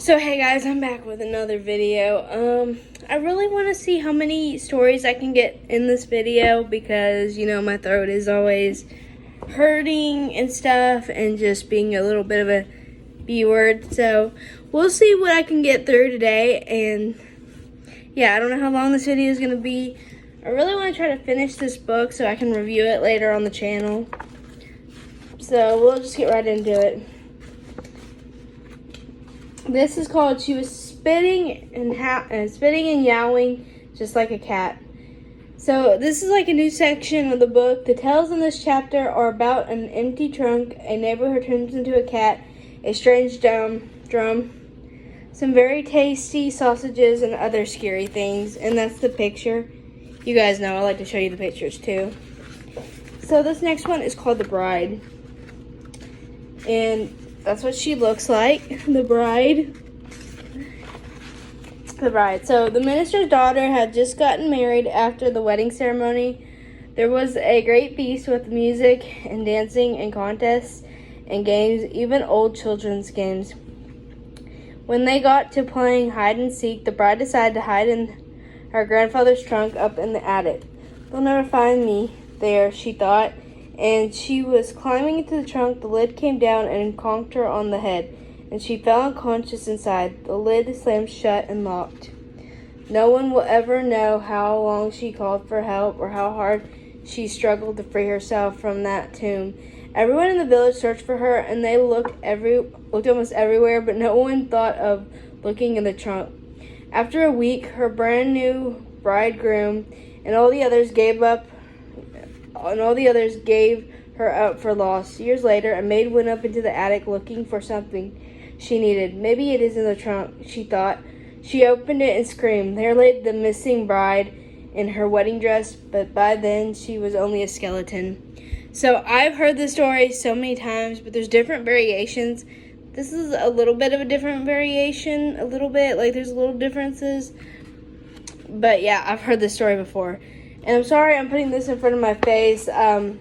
So hey guys, I'm back with another video. I really want to see how many stories I can get in this video because, my throat is always hurting and stuff and just being a little bit of a B word. So we'll see what I can get through today. And yeah, I don't know how long this video is going to be. I really want to try to finish this book so I can review it later on the channel. So we'll just get right into it. This is called She Was Spitting and Yowling Just Like a Cat. So this is like a new section of the book. The tales in this chapter are about an empty trunk, a neighbor who turns into a cat, a strange drum, some very tasty sausages, and other scary things. And that's the picture. You guys know I like to show you the pictures too. So this next one is called The Bride. And that's what she looks like, the bride. So the minister's daughter had just gotten married. After the wedding ceremony, there was a great feast with music and dancing and contests and games, even old children's games. When they got to playing hide and seek, the bride decided to hide in her grandfather's trunk up in the attic. "They'll never find me there," she thought. And she was climbing into the trunk. The lid came down and conked her on the head, and she fell unconscious inside. The lid slammed shut and locked. No one will ever know how long she called for help or how hard she struggled to free herself from that tomb. Everyone in the village searched for her, and they looked almost everywhere, but no one thought of looking in the trunk. After a week, her brand new bridegroom and all the others gave her up for lost. Years later, a maid went up into the attic looking for something she needed. "Maybe it is in the trunk," she thought. She opened it and screamed. There lay the missing bride in her wedding dress, but by then she was only a skeleton. So I've heard this story so many times, but there's different variations. This is a little bit of a different variation, there's little differences. But yeah, I've heard this story before. And I'm sorry I'm putting this in front of my face. I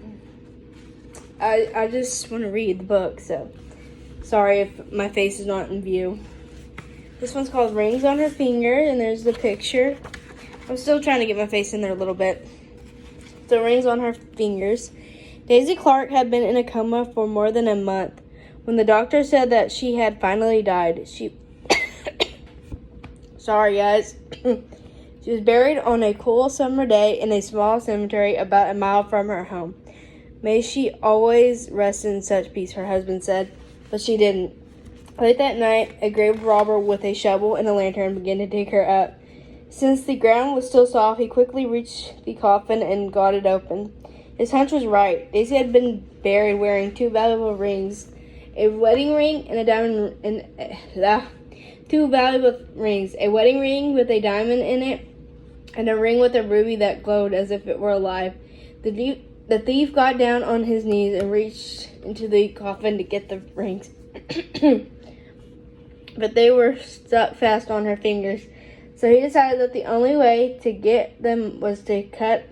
just want to read the book, so sorry if my face is not in view. This one's called Rings on Her Finger, and there's the picture. I'm still trying to get my face in there a little bit. So Rings on Her Fingers. Daisy Clark had been in a coma for more than a month. When the doctor said that she had finally died, sorry guys. She was buried on a cool summer day in a small cemetery about a mile from her home. "May she always rest in such peace," her husband said, but she didn't. Late that night, a grave robber with a shovel and a lantern began to dig her up. Since the ground was still soft, he quickly reached the coffin and got it open. His hunch was right. Daisy had been buried wearing two valuable rings, a wedding ring and a diamond, two valuable rings, a wedding ring with a diamond in it, and a ring with a ruby that glowed as if it were alive. The thief got down on his knees and reached into the coffin to get the rings. But they were stuck fast on her fingers. So he decided that the only way to get them was to cut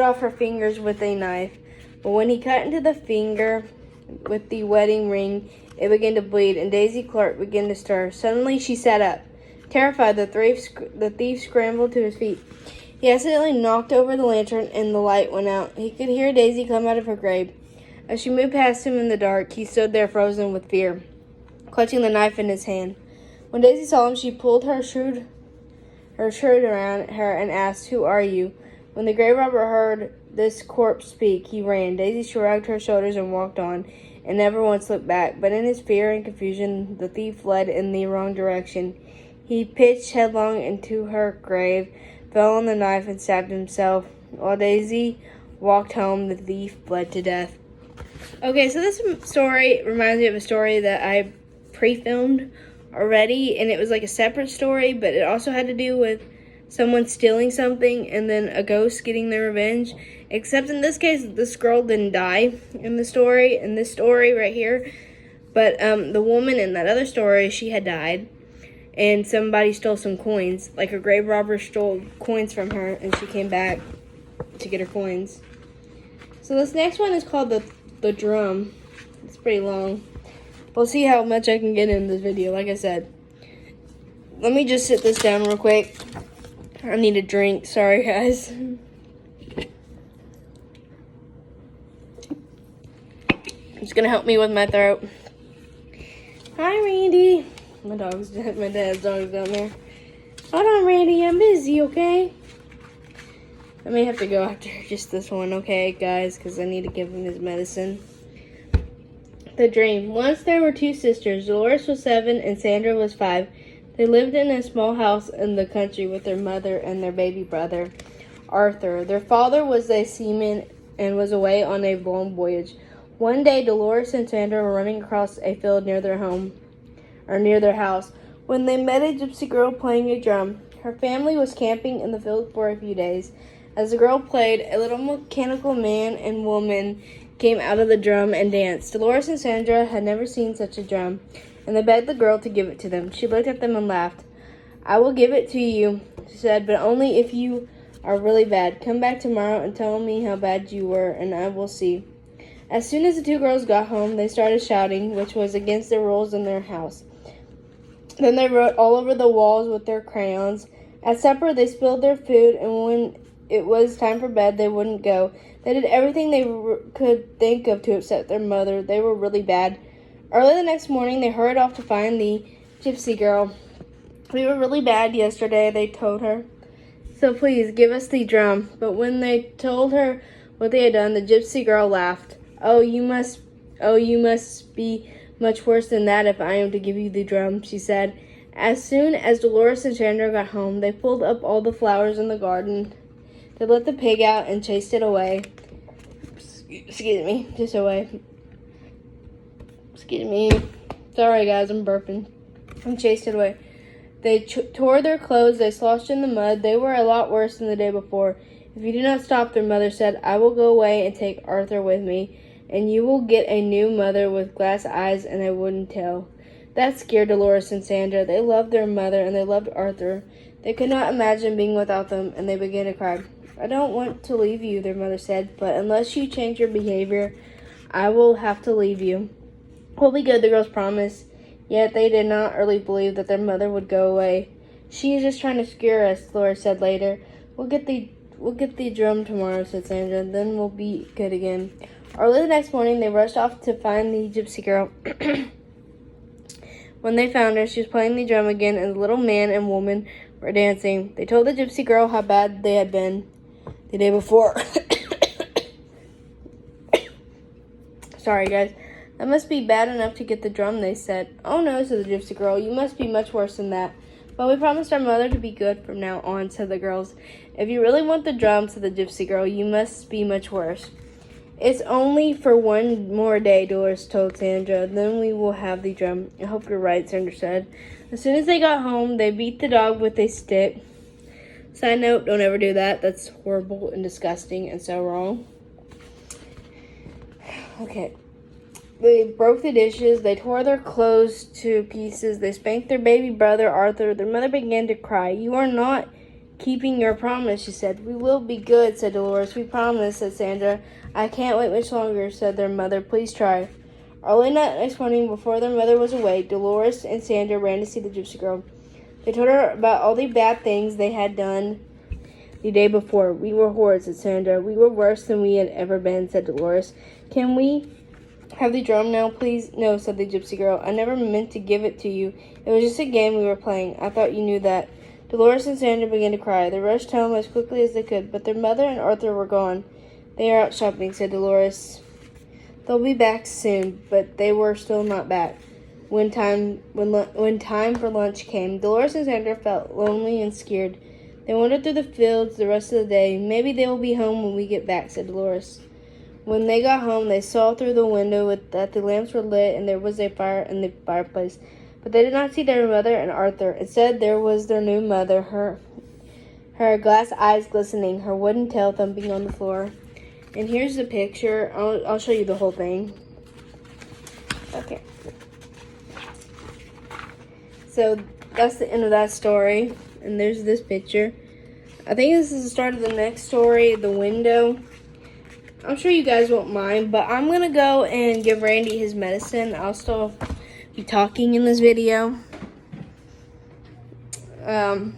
off her fingers with a knife. But when he cut into the finger with the wedding ring, it began to bleed, and Daisy Clark began to stir. Suddenly she sat up. Terrified, the thief scrambled to his feet. He accidentally knocked over the lantern, and the light went out. He could hear Daisy come out of her grave. As she moved past him in the dark, he stood there frozen with fear, clutching the knife in his hand. When Daisy saw him, she pulled her shirt around her and asked, "Who are you?" When the grave robber heard this corpse speak, he ran. Daisy shrugged her shoulders and walked on, and never once looked back. But in his fear and confusion, the thief fled in the wrong direction. He pitched headlong into her grave, fell on the knife, and stabbed himself. While Daisy walked home, the thief bled to death. Okay, so this story reminds me of a story that I pre-filmed already, and it was like a separate story, but it also had to do with someone stealing something and then a ghost getting their revenge. Except in this case, this girl didn't die in this story right here. But the woman in that other story, she had died. And somebody stole some coins. Like a grave robber stole coins from her, and she came back to get her coins. So this next one is called the drum. It's pretty long. We'll see how much I can get in this video, like I said. Let me just sit this down real quick. I need a drink. Sorry, guys. It's gonna help me with my throat. Hi, Randy. My dad's dog's down there. Hold on, Randy. I'm busy, okay? I may have to go after just this one, okay, guys? Because I need to give him his medicine. The dream. Once there were two sisters. Dolores was 7 and Sandra was 5. They lived in a small house in the country with their mother and their baby brother, Arthur. Their father was a seaman and was away on a long voyage. One day, Dolores and Sandra were running across a field near their house, when they met a gypsy girl playing a drum. Her family was camping in the field for a few days. As the girl played, a little mechanical man and woman came out of the drum and danced. Dolores and Sandra had never seen such a drum, and they begged the girl to give it to them. She looked at them and laughed. "I will give it to you," she said, "but only if you are really bad. Come back tomorrow and tell me how bad you were, and I will see." As soon as the two girls got home, they started shouting, which was against the rules in their house. Then they wrote all over the walls with their crayons. At supper, they spilled their food, and when it was time for bed, they wouldn't go. They did everything they could think of to upset their mother. They were really bad. Early the next morning, they hurried off to find the gypsy girl. "We were really bad yesterday," they told her. "So please, give us the drum." But when they told her what they had done, the gypsy girl laughed. Oh, you must be much worse than that if I am to give you the drum," she said. As soon as Dolores and Sandra got home, they pulled up all the flowers in the garden. They let the pig out and chased it away. Excuse me, just away. Excuse me. Sorry, guys, I'm burping. And chased it away. They tore their clothes. They sloshed in the mud. They were a lot worse than the day before. "If you do not stop," their mother said, "I will go away and take Arthur with me, and you will get a new mother with glass eyes and a wooden tail." That scared Dolores and Sandra. They loved their mother and they loved Arthur. They could not imagine being without them, and they began to cry. "I don't want to leave you," their mother said, "but unless you change your behavior, I will have to leave you." "We'll be good," the girls promised. Yet they did not really believe that their mother would go away. "She is just trying to scare us," Dolores said later. We'll get the drum tomorrow," said Sandra. "Then we'll be good again." Early the next morning, they rushed off to find the gypsy girl. When they found her, she was playing the drum again, and the little man and woman were dancing. They told the gypsy girl how bad they had been the day before. Sorry, guys. "That must be bad enough to get the drum," they said. "Oh no," said the gypsy girl. "You must be much worse than that." "But we promised our mother to be good from now on," said the girls. "If you really want the drum," said the gypsy girl, "you must be much worse." "It's only for one more day," Dolores told Sandra. "Then we will have the drum." "I hope you're right," Sandra said. As soon as they got home, they beat the dog with a stick. Side note, don't ever do that. That's horrible and disgusting and so wrong. Okay. They broke the dishes. They tore their clothes to pieces. They spanked their baby brother, Arthur. Their mother began to cry. "You are not keeping your promise," she said. "We will be good," said Dolores. "We promise," said Sandra. "I can't wait much longer," said their mother. "Please try." Early next morning, before their mother was awake, Dolores and Sandra ran to see the gypsy girl. They told her about all the bad things they had done the day before. "We were horrid," said Sandra. "We were worse than we had ever been," said Dolores. "Can we have the drum now, please?" "No," said the gypsy girl. "I never meant to give it to you. It was just a game we were playing. I thought you knew that." Dolores and Sandra began to cry. They rushed home as quickly as they could, but their mother and Arthur were gone. "They are out shopping," said Dolores. "They'll be back soon," but they were still not back. When time for lunch came, Dolores and Sandra felt lonely and scared. They wandered through the fields the rest of the day. "Maybe they will be home when we get back," said Dolores. When they got home, they saw through the window that the lamps were lit and there was a fire in the fireplace. But they did not see their mother and Arthur. Instead, there was their new mother, her glass eyes glistening, her wooden tail thumping on the floor. And here's the picture. I'll show you the whole thing. Okay. So that's the end of that story. And there's this picture. I think this is the start of the next story, the window. I'm sure you guys won't mind, but I'm going to go and give Randy his medicine. I'll still be talking in this video. Let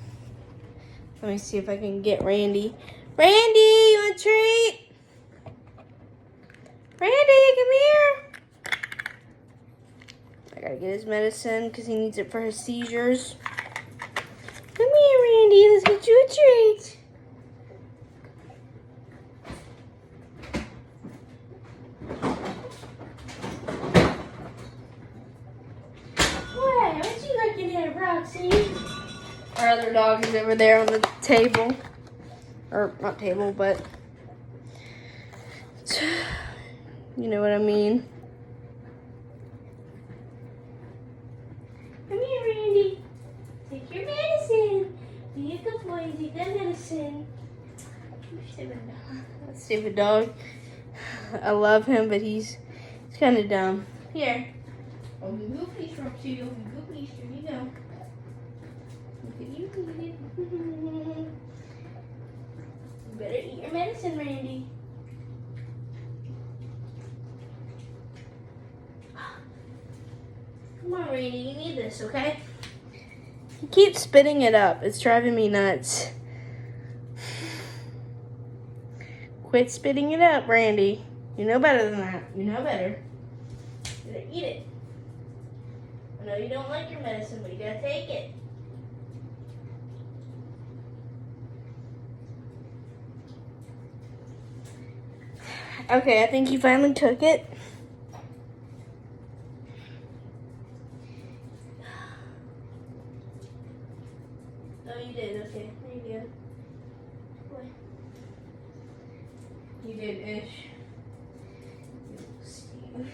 me see if I can get Randy. Randy, you want a treat? Randy, come here. I gotta get his medicine because he needs it for his seizures. Come here, Randy. Let's get you a treat. What you looking at, Roxy? Our other dog is over there on the table. Or not table, but you know what I mean. Come here, Randy. Take your medicine. Be a good boy. Take that medicine. Stupid dog. I love him, but he's kind of dumb. Here. Oh, you go, please, Roxy. You go, please. Here you go. Look at you, eat it. You better eat your medicine, Randy. Come on, Randy. You need this, okay? He keeps spitting it up. It's driving me nuts. Quit spitting it up, Randy. You know better than that. You know better. You gotta eat it. I know you don't like your medicine, but you gotta take it. Okay, I think you finally took it. Oh, you did. Okay, there you go. Boy. You did, Ish. Steve.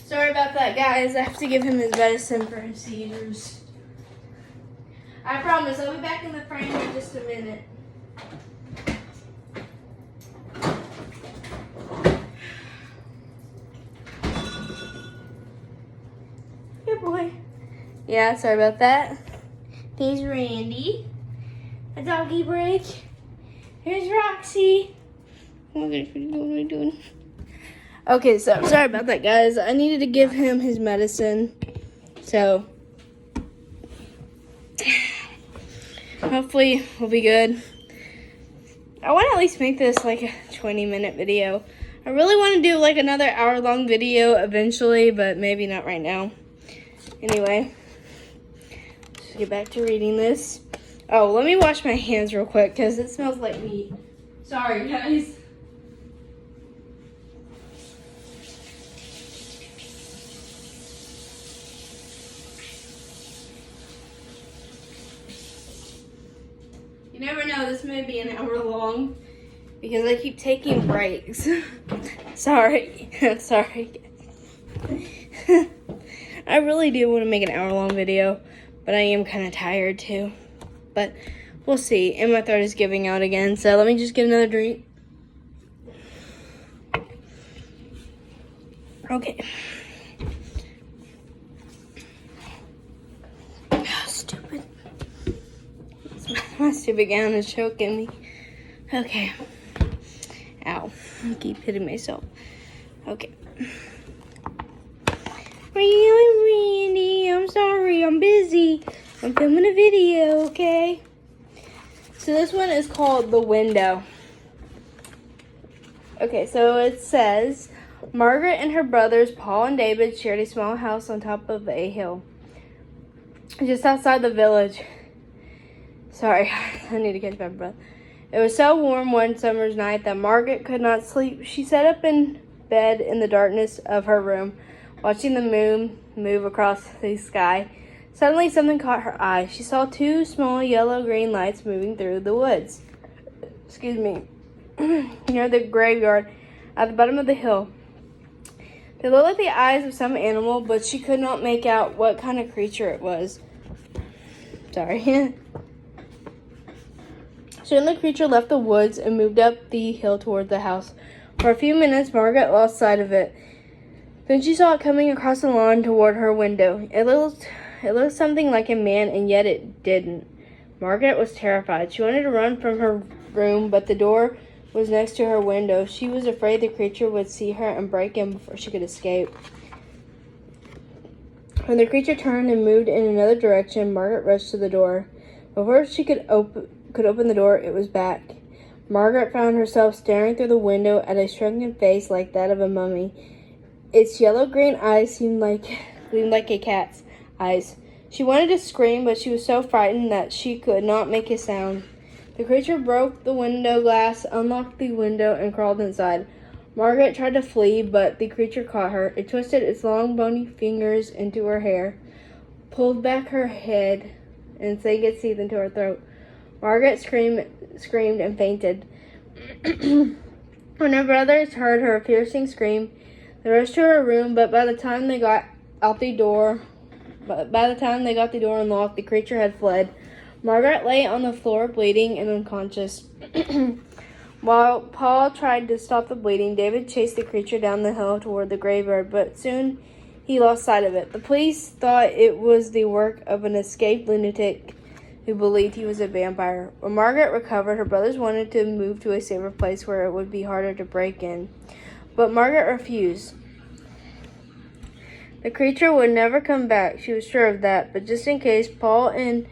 Sorry about that, guys. I have to give him his medicine for his seizures. I promise, I'll be back in the frame in just a minute. Here, boy. Yeah, sorry about that. There's Randy. A doggy break. Here's Roxy. Oh my gosh, what are you doing? Okay, so sorry about that, guys. I needed to give him his medicine. So hopefully we'll be good. I want to at least make this like a 20-minute video. I really want to do like another hour-long video eventually, but maybe not right now. Anyway, let's get back to reading this. Oh, let me wash my hands real quick because it smells like meat. Sorry, guys. You never know, this may be an hour long because I keep taking breaks. Sorry. Sorry. I really do want to make an hour-long video, but I am kind of tired too. But we'll see. And my throat is giving out again, so let me just get another drink. Okay. Oh, stupid. My stupid gown is choking me. Okay. Ow. I keep hitting myself. Okay. Really, Randy? I'm sorry. I'm busy. I'm filming a video, okay? So this one is called The Window. Okay, so it says, Margaret and her brothers, Paul and David, shared a small house on top of a hill, just outside the village. Sorry, I need to catch my breath. It was so warm one summer's night that Margaret could not sleep. She sat up in bed in the darkness of her room, watching the moon move across the sky. Suddenly, something caught her eye. She saw two small yellow-green lights moving through the woods. Excuse me. Near the graveyard at the bottom of the hill. They looked like the eyes of some animal, but she could not make out what kind of creature it was. Sorry. Soon the creature left the woods and moved up the hill toward the house. For a few minutes, Margaret lost sight of it. Then she saw it coming across the lawn toward her window. It looked something like a man, and yet it didn't. Margaret was terrified. She wanted to run from her room, but the door was next to her window. She was afraid the creature would see her and break in before she could escape. When the creature turned and moved in another direction, Margaret rushed to the door. Before she could open the door, it was back. Margaret found herself staring through the window at a shrunken face like that of a mummy. Its yellow-green eyes gleamed like a cat's eyes. She wanted to scream, but she was so frightened that she could not make a sound. The creature broke the window glass, unlocked the window, and crawled inside. Margaret tried to flee, but the creature caught her. It twisted its long, bony fingers into her hair, pulled back her head, and sank its teeth into her throat. Margaret screamed and fainted. When her brothers heard her piercing scream, they rushed to her room, but by the time they got the door unlocked, the creature had fled. Margaret lay on the floor, bleeding and unconscious. While Paul tried to stop the bleeding, David chased the creature down the hill toward the graveyard, but soon he lost sight of it. The police thought it was the work of an escaped lunatic who believed he was a vampire. When Margaret recovered, her brothers wanted to move to a safer place where it would be harder to break in. But Margaret refused. The creature would never come back, she was sure of that, but just in case, Paul and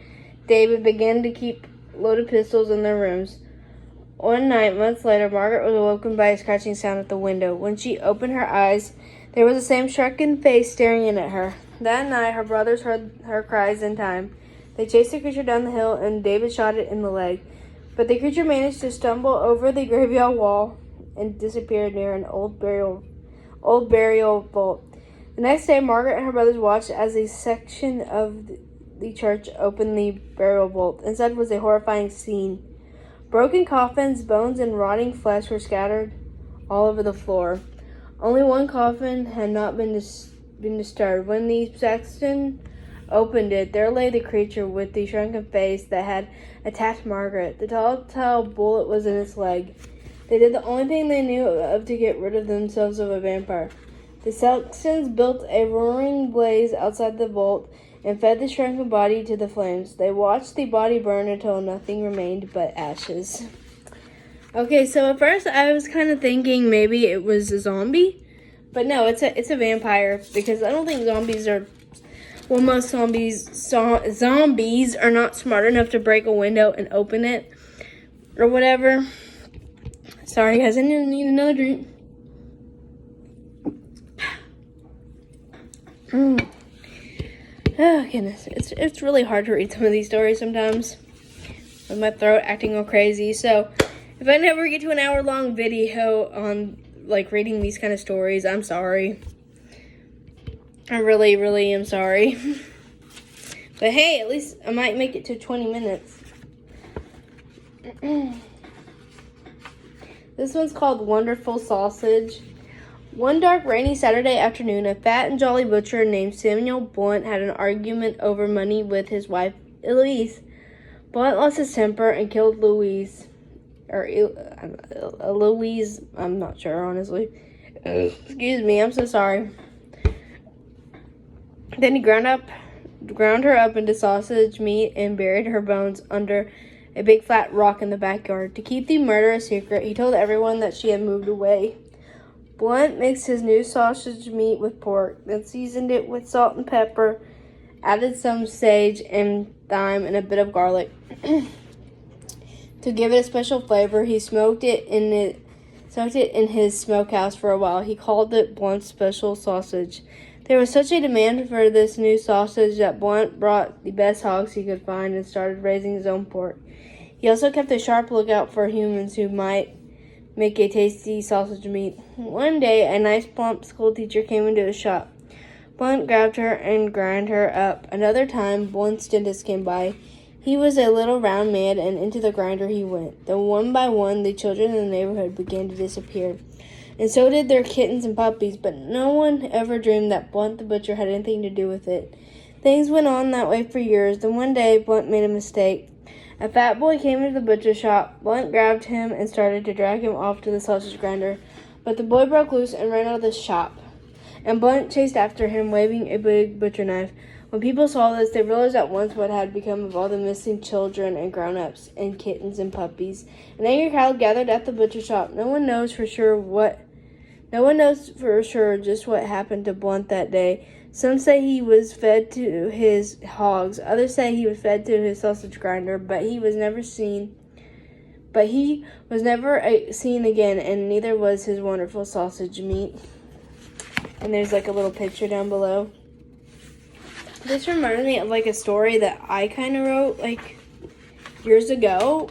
David began to keep loaded pistols in their rooms. One night, months later, Margaret was awoken by a scratching sound at the window. When she opened her eyes, there was the same shrunken face staring in at her. That night, her brothers heard her cries in time. They chased the creature down the hill, and David shot it in the leg. But the creature managed to stumble over the graveyard wall and disappeared near an old burial vault. The next day, Margaret and her brothers watched as a section of the church opened the burial vault. Inside was a horrifying scene. Broken coffins, bones, and rotting flesh were scattered all over the floor. Only one coffin had not been disturbed. When the sexton opened it, there lay the creature with the shrunken face that had attacked Margaret. The telltale bullet was in its leg. They did the only thing they knew of to get rid of themselves of a vampire. The sextons built a roaring blaze outside the vault and fed the shrunken body to the flames. They watched the body burn until nothing remained but ashes. Okay, so at first I was kind of thinking maybe it was a zombie, but no, it's a vampire, because I don't think zombies are. Well, most zombies are not smart enough to break a window and open it or whatever. Sorry, guys, I need another drink. Oh, goodness. It's really hard to read some of these stories sometimes with my throat acting all crazy. So if I never get to an hour-long video on, like, reading these kind of stories, I'm sorry. I really, really am sorry. But hey, at least I might make it to 20 minutes. This one's called Wonderful Sausage. One dark, rainy Saturday afternoon, a fat and jolly butcher named Samuel Blunt had an argument over money with his wife, Eloise. Blunt lost his temper and killed Louise. Louise, I'm not sure, honestly. Excuse me, I'm so sorry. Then he ground her up into sausage meat and buried her bones under a big flat rock in the backyard. To keep the murder a secret, he told everyone that she had moved away. Blunt mixed his new sausage meat with pork, then seasoned it with salt and pepper, added some sage and thyme and a bit of garlic. To give it a special flavor, he smoked it in his smokehouse for a while. He called it Blunt's Special Sausage. There was such a demand for this new sausage that Blunt brought the best hogs he could find and started raising his own pork. He also kept a sharp lookout for humans who might make a tasty sausage meat. One day, a nice plump schoolteacher came into his shop. Blunt grabbed her and ground her up. Another time, Blunt's dentist came by. He was a little round man, and into the grinder he went. Then one by one, the children in the neighborhood began to disappear. And so did their kittens and puppies, but no one ever dreamed that Blunt the butcher had anything to do with it. Things went on that way for years. Then one day, Blunt made a mistake. A fat boy came into the butcher shop. Blunt grabbed him and started to drag him off to the sausage grinder. But the boy broke loose and ran out of the shop. And Blunt chased after him, waving a big butcher knife. When people saw this, they realized at once what had become of all the missing children and grown-ups and kittens and puppies. An angry crowd gathered at the butcher shop. No one knows for sure just what happened to Blunt that day. Some say he was fed to his hogs. Others say he was fed to his sausage grinder, but he was never seen again, and neither was his wonderful sausage meat. And there's like a little picture down below. This reminds me of like a story that I kind of wrote like years ago.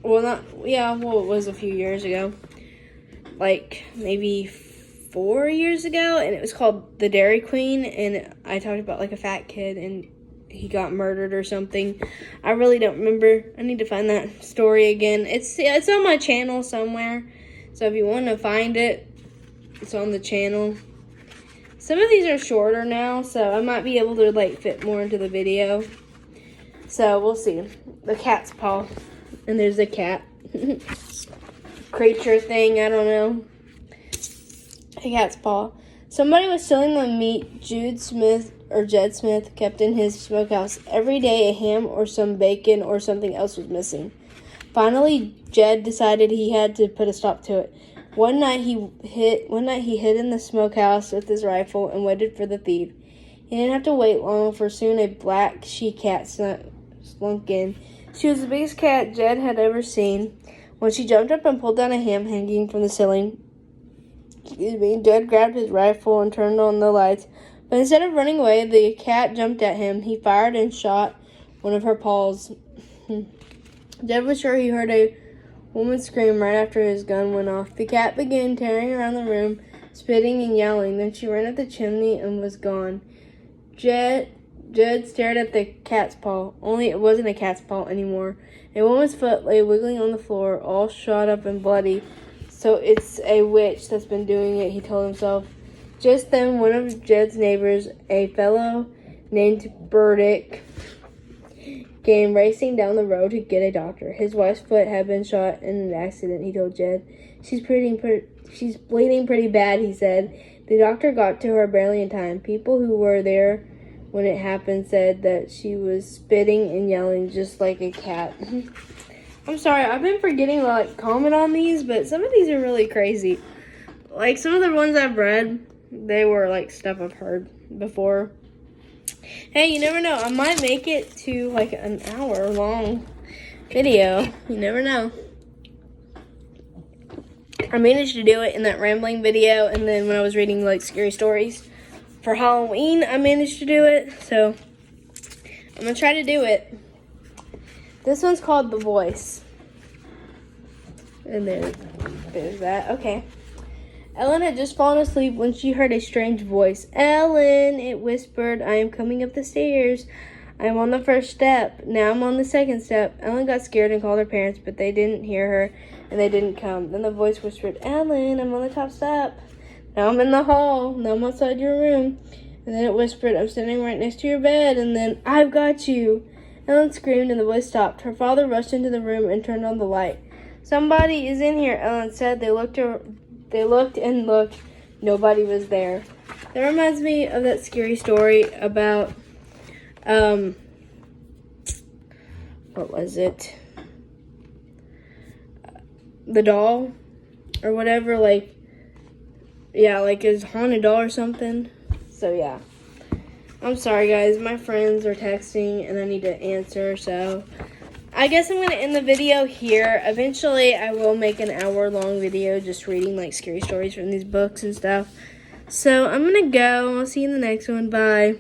It was a few years ago. Like maybe 4 years ago, and it was called The Dairy Queen, and I talked about like a fat kid and he got murdered or something. I really don't remember. I need to find that story again. It's on my channel somewhere, so if you want to find it, it's on the channel. Some of these are shorter now, so I might be able to like fit more into the video. So we'll see. The cat's paw. And there's a cat. Creature thing, I don't know. A cat's paw. Somebody was stealing the meat Jed Smith kept in his smokehouse. Every day a ham or some bacon or something else was missing. Finally, Jed decided he had to put a stop to it. One night he hid in the smokehouse with his rifle and waited for the thief. He didn't have to wait long, for soon a black she-cat slunk in. She was the biggest cat Jed had ever seen. When she jumped up and pulled down a ham hanging from the ceiling, Jed grabbed his rifle and turned on the lights. But instead of running away, the cat jumped at him. He fired and shot one of her paws. Jed was sure he heard a woman scream right after his gun went off. The cat began tearing around the room, spitting and yowling. Then she ran up the chimney and was gone. Jed stared at the cat's paw, only it wasn't a cat's paw anymore. A woman's foot lay wiggling on the floor, all shot up and bloody. So it's a witch that's been doing it, he told himself. Just then, one of Jed's neighbors, a fellow named Burdick, came racing down the road to get a doctor. His wife's foot had been shot in an accident, he told Jed. She's bleeding pretty bad, he said. The doctor got to her barely in time. People who were there when it happened said that she was spitting and yelling just like a cat. I'm sorry, I've been forgetting to like comment on these, but some of these are really crazy. Like some of the ones I've read, they were like stuff I've heard before. Hey, you never know. I might make it to like an hour long video. You never know. I managed to do it in that rambling video, and then when I was reading like scary stories for Halloween, I managed to do it. So I'm gonna try to do it. This one's called The Voice. And there's that. Okay. Ellen had just fallen asleep when she heard a strange voice. "Ellen," it whispered, "I am coming up the stairs. I am on the first step. Now I'm on the second step." Ellen got scared and called her parents, but they didn't hear her, and they didn't come. Then the voice whispered, "Ellen, I'm on the top step. Now I'm in the hall. Now I'm outside your room." And then it whispered, "I'm standing right next to your bed." And then, "I've got you." Ellen screamed, and the voice stopped. Her father rushed into the room and turned on the light. "Somebody is in here," Ellen said. They looked and looked. Nobody was there. That reminds me of that scary story about, what was it? The doll or whatever, like a haunted doll or something. So, yeah. I'm sorry, guys. My friends are texting and I need to answer, so I guess I'm going to end the video here. Eventually, I will make an hour-long video just reading, like, scary stories from these books and stuff. So, I'm going to go. I'll see you in the next one. Bye.